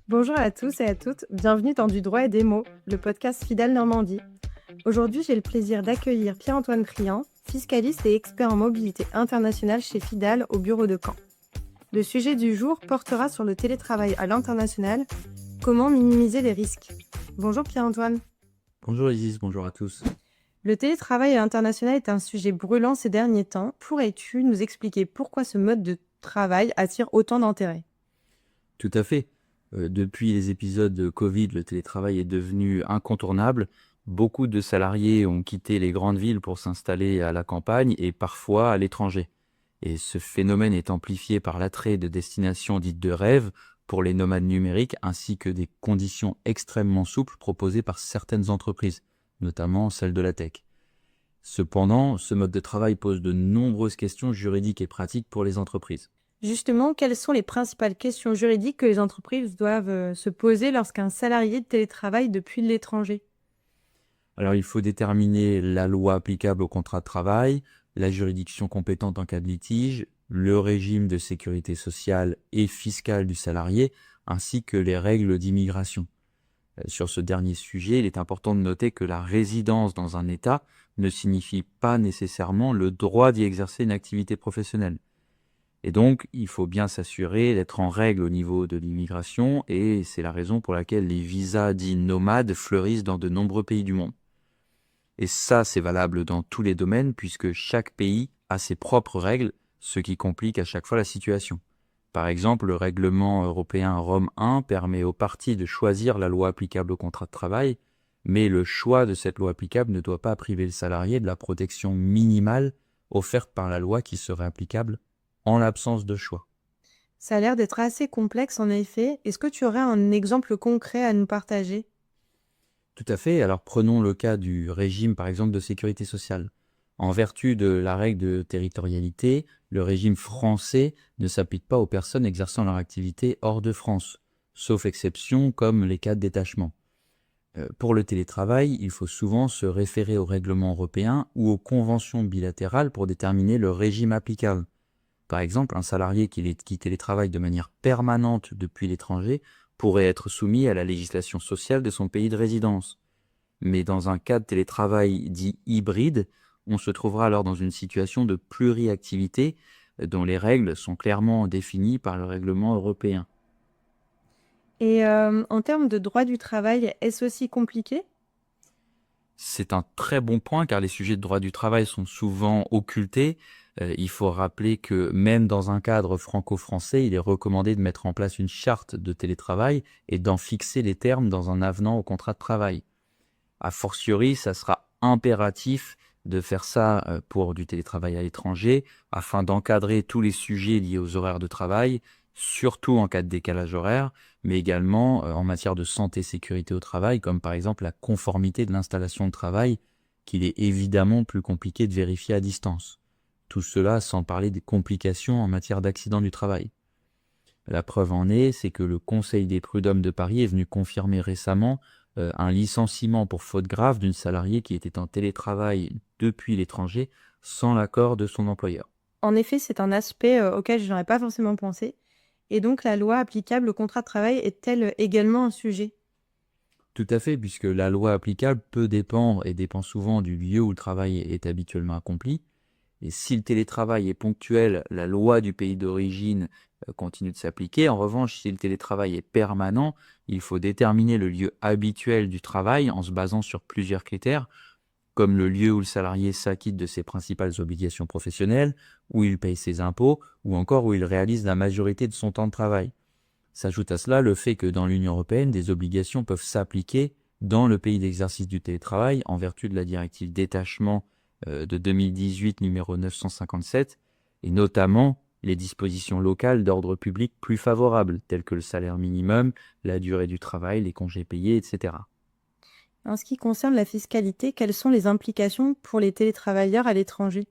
Bonjour à tous et à toutes, bienvenue dans Du droit et des mots, le podcast Fidal Normandie. Aujourd'hui, j'ai le plaisir d'accueillir Pierre-Antoine Priant, fiscaliste et expert en mobilité internationale chez Fidal au bureau de Caen. Le sujet du jour portera sur le télétravail à l'international, comment minimiser les risques. Bonjour Pierre-Antoine. Bonjour Isis, bonjour à tous. Le télétravail à l'international est un sujet brûlant ces derniers temps. Pourrais-tu nous expliquer pourquoi ce mode de travail attire autant d'intérêt ? Tout à fait. Depuis les épisodes de Covid, le télétravail est devenu incontournable. Beaucoup de salariés ont quitté les grandes villes pour s'installer à la campagne et parfois à l'étranger. Et ce phénomène est amplifié par l'attrait de destinations dites de rêve pour les nomades numériques ainsi que des conditions extrêmement souples proposées par certaines entreprises, notamment celles de la tech. Cependant, ce mode de travail pose de nombreuses questions juridiques et pratiques pour les entreprises. Justement, quelles sont les principales questions juridiques que les entreprises doivent se poser lorsqu'un salarié télétravaille depuis l'étranger ? Alors, il faut déterminer la loi applicable au contrat de travail, la juridiction compétente en cas de litige, le régime de sécurité sociale et fiscale du salarié, ainsi que les règles d'immigration. Sur ce dernier sujet, il est important de noter que la résidence dans un État ne signifie pas nécessairement le droit d'y exercer une activité professionnelle. Et donc, il faut bien s'assurer d'être en règle au niveau de l'immigration, et c'est la raison pour laquelle les visas dits nomades fleurissent dans de nombreux pays du monde. Et ça, c'est valable dans tous les domaines, puisque chaque pays a ses propres règles, ce qui complique à chaque fois la situation. Par exemple, le règlement européen Rome 1 permet aux parties de choisir la loi applicable au contrat de travail, mais le choix de cette loi applicable ne doit pas priver le salarié de la protection minimale offerte par la loi qui serait applicable en l'absence de choix. Ça a l'air d'être assez complexe en effet. Est-ce que tu aurais un exemple concret à nous partager ? Tout à fait. Alors prenons le cas du régime, par exemple, de sécurité sociale. En vertu de la règle de territorialité, le régime français ne s'applique pas aux personnes exerçant leur activité hors de France, sauf exception comme les cas de détachement. Pour le télétravail, il faut souvent se référer au règlement européen ou aux conventions bilatérales pour déterminer le régime applicable. Par exemple, un salarié qui télétravaille de manière permanente depuis l'étranger pourrait être soumis à la législation sociale de son pays de résidence. Mais dans un cas de télétravail dit hybride, on se trouvera alors dans une situation de pluriactivité dont les règles sont clairement définies par le règlement européen. Et en termes de droit du travail, est-ce aussi compliqué ? C'est un très bon point car les sujets de droit du travail sont souvent occultés. Il faut rappeler que même dans un cadre franco-français, il est recommandé de mettre en place une charte de télétravail et d'en fixer les termes dans un avenant au contrat de travail. A fortiori, ça sera impératif de faire ça pour du télétravail à l'étranger afin d'encadrer tous les sujets liés aux horaires de travail, surtout en cas de décalage horaire, mais également en matière de santé et sécurité au travail, comme par exemple la conformité de l'installation de travail, qu'il est évidemment plus compliqué de vérifier à distance. Tout cela sans parler des complications en matière d'accident du travail. La preuve en est, c'est que le Conseil des prud'hommes de Paris est venu confirmer récemment un licenciement pour faute grave d'une salariée qui était en télétravail depuis l'étranger sans l'accord de son employeur. En effet, c'est un aspect auquel je n'aurais pas forcément pensé. Et donc, la loi applicable au contrat de travail est-elle également un sujet ? Tout à fait, puisque la loi applicable peut dépendre et dépend souvent du lieu où le travail est habituellement accompli. Et si le télétravail est ponctuel, la loi du pays d'origine continue de s'appliquer. En revanche, si le télétravail est permanent, il faut déterminer le lieu habituel du travail en se basant sur plusieurs critères, comme le lieu où le salarié s'acquitte de ses principales obligations professionnelles, où il paye ses impôts, ou encore où il réalise la majorité de son temps de travail. S'ajoute à cela le fait que dans l'Union européenne, des obligations peuvent s'appliquer dans le pays d'exercice du télétravail en vertu de la directive détachement de 2018 numéro 957, et notamment les dispositions locales d'ordre public plus favorables, telles que le salaire minimum, la durée du travail, les congés payés, etc. En ce qui concerne la fiscalité, quelles sont les implications pour les télétravailleurs à l'étranger ?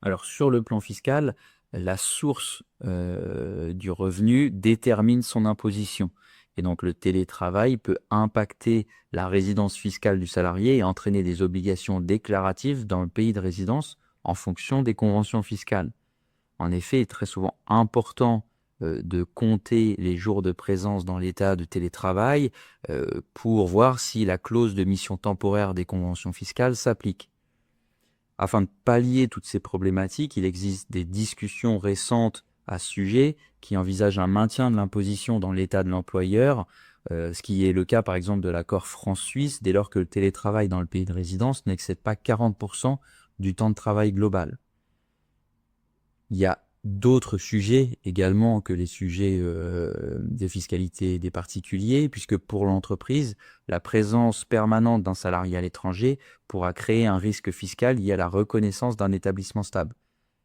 Alors sur le plan fiscal, la source du revenu détermine son imposition. Et donc le télétravail peut impacter la résidence fiscale du salarié et entraîner des obligations déclaratives dans le pays de résidence en fonction des conventions fiscales. En effet, il est très souvent important de compter les jours de présence dans l'état de télétravail pour voir si la clause de mission temporaire des conventions fiscales s'applique. Afin de pallier toutes ces problématiques, il existe des discussions récentes à ce sujet qui envisagent un maintien de l'imposition dans l'état de l'employeur, ce qui est le cas par exemple de l'accord France-Suisse dès lors que le télétravail dans le pays de résidence n'excède pas 40% du temps de travail global. Il y a d'autres sujets également que les sujets de fiscalité des particuliers, puisque pour l'entreprise, la présence permanente d'un salarié à l'étranger pourra créer un risque fiscal lié à la reconnaissance d'un établissement stable.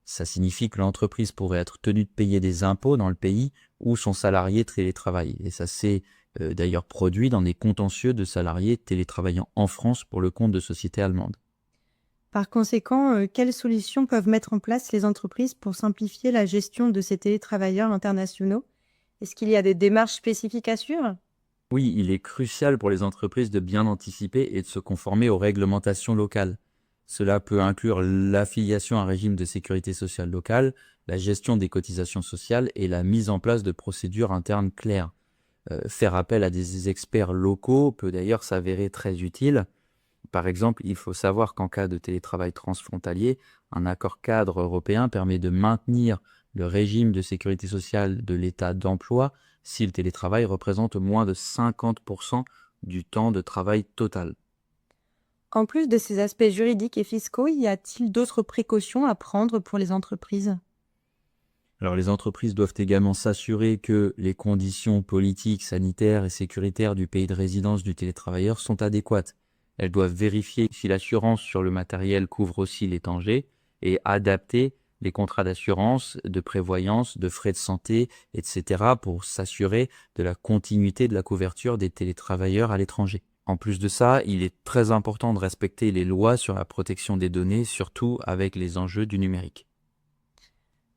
Ça signifie que l'entreprise pourrait être tenue de payer des impôts dans le pays où son salarié télétravaille. Et ça s'est d'ailleurs produit dans des contentieux de salariés télétravaillant en France pour le compte de sociétés allemandes. Par conséquent, quelles solutions peuvent mettre en place les entreprises pour simplifier la gestion de ces télétravailleurs internationaux? Est-ce qu'il y a des démarches spécifiques à suivre? Oui, il est crucial pour les entreprises de bien anticiper et de se conformer aux réglementations locales. Cela peut inclure l'affiliation à un régime de sécurité sociale locale, la gestion des cotisations sociales et la mise en place de procédures internes claires. Faire appel à des experts locaux peut d'ailleurs s'avérer très utile. Par exemple, il faut savoir qu'en cas de télétravail transfrontalier, un accord cadre européen permet de maintenir le régime de sécurité sociale de l'état d'emploi si le télétravail représente moins de 50% du temps de travail total. En plus de ces aspects juridiques et fiscaux, y a-t-il d'autres précautions à prendre pour les entreprises? Alors les entreprises doivent également s'assurer que les conditions politiques, sanitaires et sécuritaires du pays de résidence du télétravailleur sont adéquates. Elles doivent vérifier si l'assurance sur le matériel couvre aussi les dangers et adapter les contrats d'assurance, de prévoyance, de frais de santé, etc. pour s'assurer de la continuité de la couverture des télétravailleurs à l'étranger. En plus de ça, il est très important de respecter les lois sur la protection des données, surtout avec les enjeux du numérique.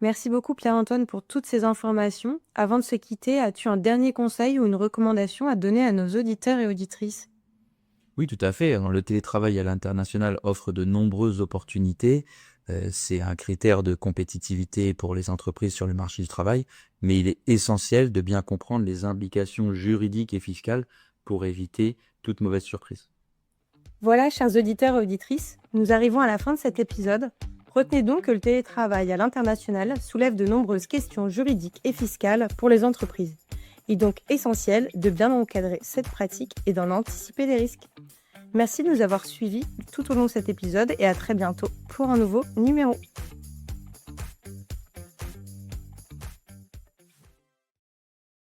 Merci beaucoup Pierre-Antoine pour toutes ces informations. Avant de se quitter, as-tu un dernier conseil ou une recommandation à donner à nos auditeurs et auditrices? Oui, tout à fait. Le télétravail à l'international offre de nombreuses opportunités. C'est un critère de compétitivité pour les entreprises sur le marché du travail, mais il est essentiel de bien comprendre les implications juridiques et fiscales pour éviter toute mauvaise surprise. Voilà, chers auditeurs et auditrices, nous arrivons à la fin de cet épisode. Retenez donc que le télétravail à l'international soulève de nombreuses questions juridiques et fiscales pour les entreprises. Il est donc essentiel de bien encadrer cette pratique et d'en anticiper les risques. Merci de nous avoir suivis tout au long de cet épisode et à très bientôt pour un nouveau numéro.